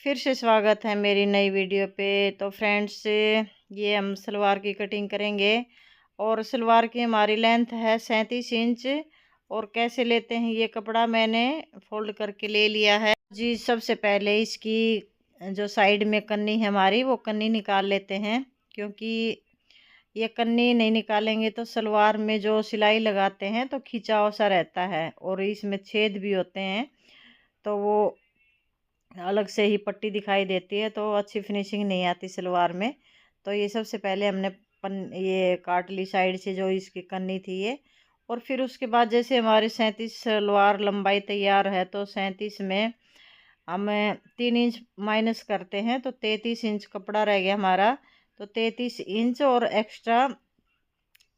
फिर से स्वागत है मेरी नई वीडियो पे। तो फ्रेंड्स, ये हम सलवार की कटिंग करेंगे और सलवार की हमारी लेंथ है 37 इंच। और कैसे लेते हैं ये कपड़ा मैंने फोल्ड करके ले लिया है जी। सबसे पहले इसकी जो साइड में कन्नी है हमारी, वो कन्नी निकाल लेते हैं, क्योंकि ये कन्नी नहीं निकालेंगे तो सलवार में जो सिलाई लगाते हैं तो खिंचाव सा रहता है और इसमें छेद भी होते हैं, तो वो अलग से ही पट्टी दिखाई देती है, तो अच्छी फिनिशिंग नहीं आती सलवार में। तो ये सबसे पहले हमने ये काट ली साइड से जो इसकी कन्नी थी ये। और फिर उसके बाद जैसे हमारी 37 सलवार लंबाई तैयार है, तो 37 में हम 3 इंच माइनस करते हैं, तो 33 इंच कपड़ा रह गया हमारा। तो 33 इंच और एक्स्ट्रा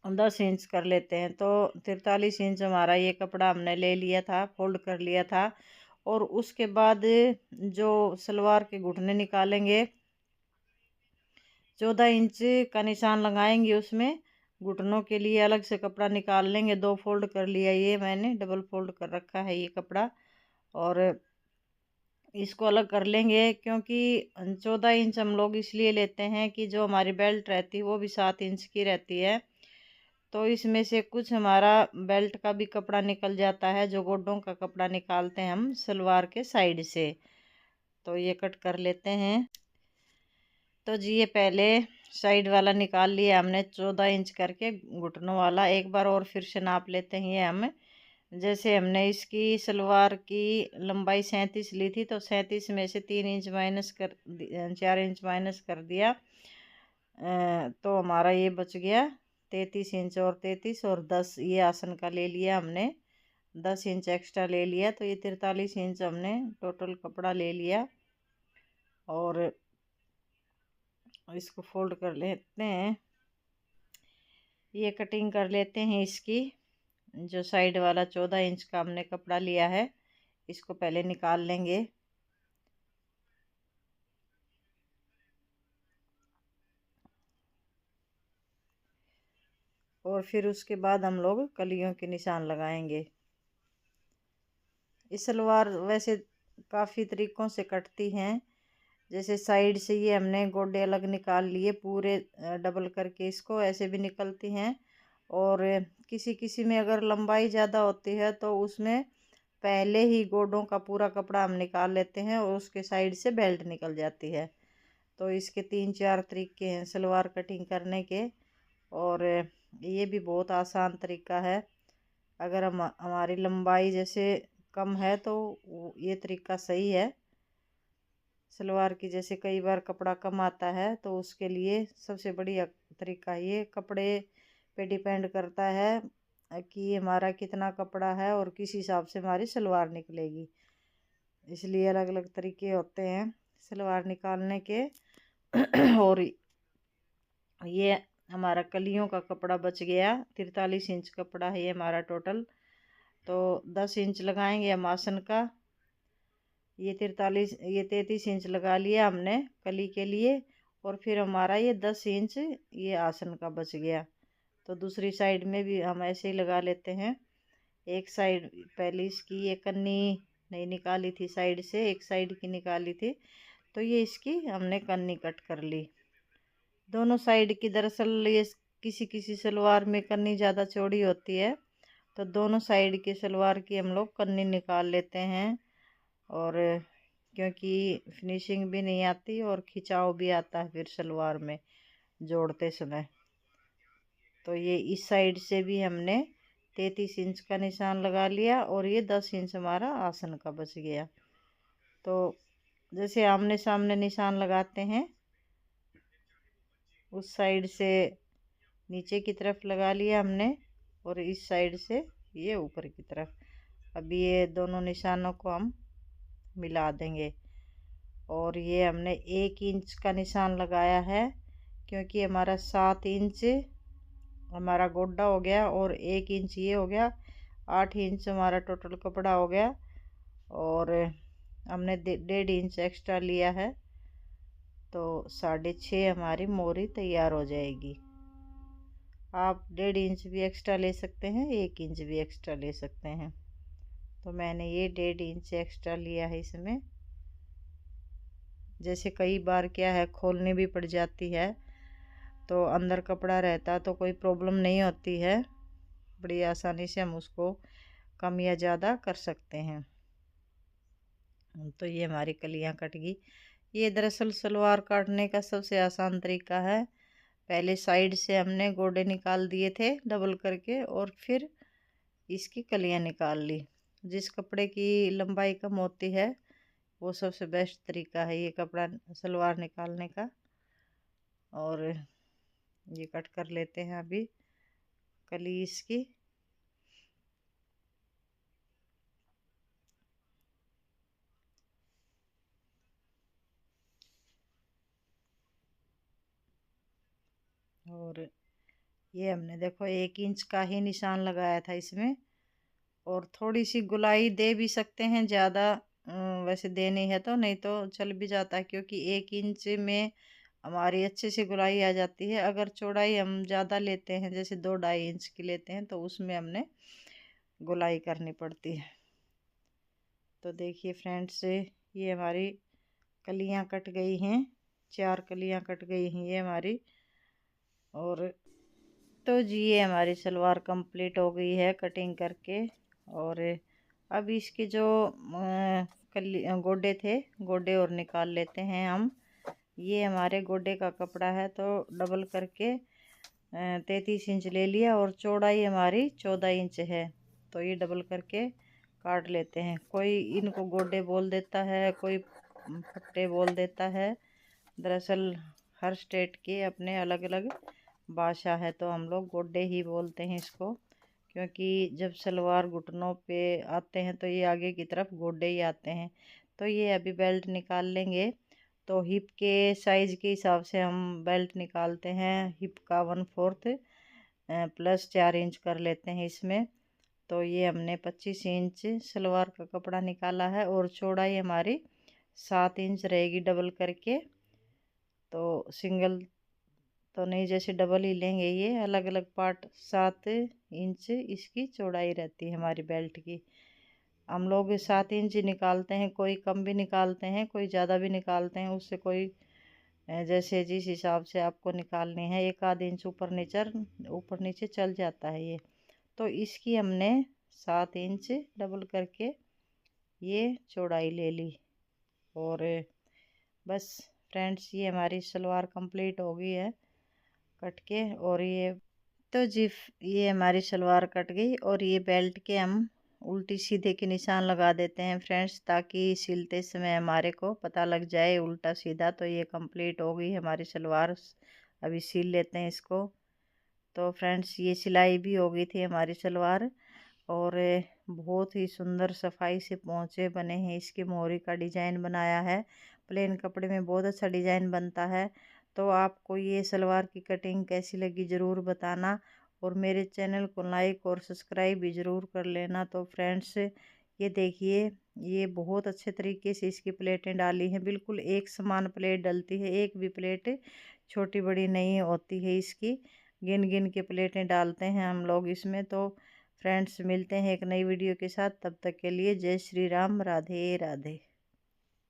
10 इंच कर लेते हैं, तो 43 इंच हमारा ये कपड़ा हमने ले लिया था, फोल्ड कर लिया था। और उसके बाद जो सलवार के घुटने निकालेंगे, 14 इंच का निशान लगाएंगे उसमें। घुटनों के लिए अलग से कपड़ा निकाल लेंगे। 2 फोल्ड कर लिया, ये मैंने डबल फोल्ड कर रखा है ये कपड़ा। और इसको अलग कर लेंगे, क्योंकि 14 इंच हम लोग इसलिए लेते हैं कि जो हमारी बेल्ट रहती है वो भी 7 इंच की रहती है। तो इसमें से कुछ हमारा बेल्ट का भी कपड़ा निकल जाता है, जो गोडों का कपड़ा निकालते हैं हम सलवार के साइड से। तो ये कट कर लेते हैं। तो जी ये पहले साइड वाला निकाल लिया हमने 14 इंच करके, घुटनों वाला। एक बार और फिर से नाप लेते हैं ये हम। जैसे हमने इसकी सलवार की लंबाई 37 ली थी, तो 37 में से 3 इंच माइनस कर 4 इंच माइनस कर दिया, तो हमारा ये बच गया 33 इंच। और 33 और 10 ये आसन का ले लिया हमने, 10 इंच एक्स्ट्रा ले लिया, तो ये 43 इंच हमने टोटल कपड़ा ले लिया। और इसको फोल्ड कर लेते हैं, ये कटिंग कर लेते हैं इसकी। जो साइड वाला 14 इंच का हमने कपड़ा लिया है, इसको पहले निकाल लेंगे। और फिर उसके बाद हम लोग कलियों के निशान लगाएंगे। इस सलवार वैसे काफ़ी तरीक़ों से कटती हैं। जैसे साइड से ये हमने गोडे अलग निकाल लिए पूरे, डबल करके इसको ऐसे भी निकलती हैं। और किसी किसी में अगर लंबाई ज़्यादा होती है तो उसमें पहले ही गोडों का पूरा कपड़ा हम निकाल लेते हैं और उसके साइड से बेल्ट निकल जाती है। तो इसके 3-4 तरीके हैं सलवार कटिंग करने के। और ये भी बहुत आसान तरीका है। अगर हम हमारी लंबाई जैसे कम है तो ये तरीका सही है। सलवार की जैसे कई बार कपड़ा कम आता है, तो उसके लिए सबसे बढ़िया तरीका ये कपड़े पे डिपेंड करता है कि हमारा कितना कपड़ा है और किस हिसाब से हमारी सलवार निकलेगी। इसलिए अलग अलग तरीके होते हैं सलवार निकालने के। और ये हमारा कलियों का कपड़ा बच गया, 43 इंच कपड़ा है ये हमारा टोटल। तो 10 इंच लगाएंगे हम आसन का। ये 33 इंच लगा लिया हमने कली के लिए। और फिर हमारा ये 10 इंच ये आसन का बच गया। तो दूसरी साइड में भी हम ऐसे ही लगा लेते हैं। एक साइड पहले इसकी ये कन्नी नहीं निकाली थी, साइड से एक साइड की निकाली थी, तो ये इसकी हमने कन्नी कट कर ली दोनों साइड की। दरअसल ये किसी किसी सलवार में कन्नी ज़्यादा चौड़ी होती है, तो दोनों साइड की सलवार की हम लोग कन्नी निकाल लेते हैं। और क्योंकि फिनिशिंग भी नहीं आती और खिंचाव भी आता है फिर सलवार में जोड़ते समय। तो ये इस साइड से भी हमने 33 इंच का निशान लगा लिया और ये 10 इंच हमारा आसन का बच गया। तो जैसे आमने सामने निशान लगाते हैं, उस साइड से नीचे की तरफ लगा लिया हमने और इस साइड से ये ऊपर की तरफ। अब ये दोनों निशानों को हम मिला देंगे। और ये हमने 1 इंच का निशान लगाया है, क्योंकि हमारा 7 इंच हमारा गोड्डा हो गया और 1 इंच ये हो गया, 8 इंच हमारा टोटल कपड़ा हो गया। और हमने 1.5 इंच एक्स्ट्रा लिया है, तो 6.5 हमारी मोरी तैयार हो जाएगी। आप 1.5 इंच भी एक्स्ट्रा ले सकते हैं, 1 इंच भी एक्स्ट्रा ले सकते हैं। तो मैंने ये 1.5 इंच एक्स्ट्रा लिया है इसमें। जैसे कई बार क्या है खोलनी भी पड़ जाती है, तो अंदर कपड़ा रहता तो कोई प्रॉब्लम नहीं होती है, बड़ी आसानी से हम उसको कम या ज़्यादा कर सकते हैं। तो ये हमारी कलियां कट गई। ये दरअसल सलवार काटने का सबसे आसान तरीका है। पहले साइड से हमने गोडे निकाल दिए थे डबल करके, और फिर इसकी कलियां निकाल ली। जिस कपड़े की लंबाई कम होती है वो सबसे बेस्ट तरीका है ये कपड़ा सलवार निकालने का। और ये कट कर लेते हैं अभी कली इसकी। और ये हमने देखो 1 इंच का ही निशान लगाया था इसमें, और थोड़ी सी गुलाई दे भी सकते हैं, ज़्यादा वैसे देनी है तो, नहीं तो चल भी जाता है, क्योंकि 1 इंच में हमारी अच्छे से गुलाई आ जाती है। अगर चौड़ाई हम ज़्यादा लेते हैं, जैसे 2-2.5 इंच की लेते हैं, तो उसमें हमने गुलाई करनी पड़ती है। तो देखिए फ्रेंड्स, ये हमारी कलियां कट गई हैं, 4 कलियां कट गई हैं ये हमारी। और तो जी ये हमारी सलवार कंप्लीट हो गई है कटिंग करके। और अब इसके जो गोडे थे, गोडे और निकाल लेते हैं हम। ये हमारे गोडे का कपड़ा है, तो डबल करके 33 इंच ले लिया, और चौड़ाई हमारी 14 इंच है, तो ये डबल करके काट लेते हैं। कोई इनको गोडे बोल देता है, कोई फट्टे बोल देता है। दरअसल हर स्टेट के अपने अलग अलग भाषा है, तो हम लोग गोडे ही बोलते हैं इसको, क्योंकि जब सलवार घुटनों पे आते हैं तो ये आगे की तरफ गोडे ही आते हैं। तो ये अभी बेल्ट निकाल लेंगे। तो हिप के साइज़ के हिसाब से हम बेल्ट निकालते हैं। हिप का 1/4 प्लस 4 इंच कर लेते हैं इसमें। तो ये हमने 25 इंच सलवार का कपड़ा निकाला है, और चौड़ाई हमारी 7 इंच रहेगी डबल करके। तो सिंगल तो नहीं, जैसे डबल ही लेंगे, ये अलग अलग पार्ट। 7 इंच इसकी चौड़ाई रहती है हमारी बेल्ट की। हम लोग 7 इंच ही निकालते हैं, कोई कम भी निकालते हैं, कोई ज़्यादा भी निकालते हैं, उससे कोई जैसे जिस हिसाब से आपको निकालनी है, 1-1/2 इंच ऊपर नीचे चल जाता है ये। तो इसकी हमने 7 इंच डबल करके ये चौड़ाई ले ली। और बस फ्रेंड्स, ये हमारी सलवार कंप्लीट हो गई है कट के। और ये तो जी ये हमारी सलवार कट गई, और ये बेल्ट के हम उल्टी सीधे के निशान लगा देते हैं फ्रेंड्स, ताकि सिलते समय हमारे को पता लग जाए उल्टा सीधा। तो ये कंप्लीट हो गई हमारी सलवार। अभी सिल लेते हैं इसको। तो फ्रेंड्स, ये सिलाई भी हो गई थी हमारी सलवार, और बहुत ही सुंदर सफाई से पोंचे बने हैं। इसकी मोहरी का डिज़ाइन बनाया है। प्लेन कपड़े में बहुत अच्छा डिज़ाइन बनता है। तो आपको ये सलवार की कटिंग कैसी लगी ज़रूर बताना, और मेरे चैनल को लाइक और सब्सक्राइब भी ज़रूर कर लेना। तो फ्रेंड्स, ये देखिए, ये बहुत अच्छे तरीके से इसकी प्लेटें डाली हैं, बिल्कुल एक समान प्लेट डलती है, एक भी प्लेट छोटी बड़ी नहीं होती है इसकी। गिन गिन के प्लेटें डालते हैं हम लोग इसमें। तो फ्रेंड्स, मिलते हैं एक नई वीडियो के साथ, तब तक के लिए जय श्री राम, राधे राधे।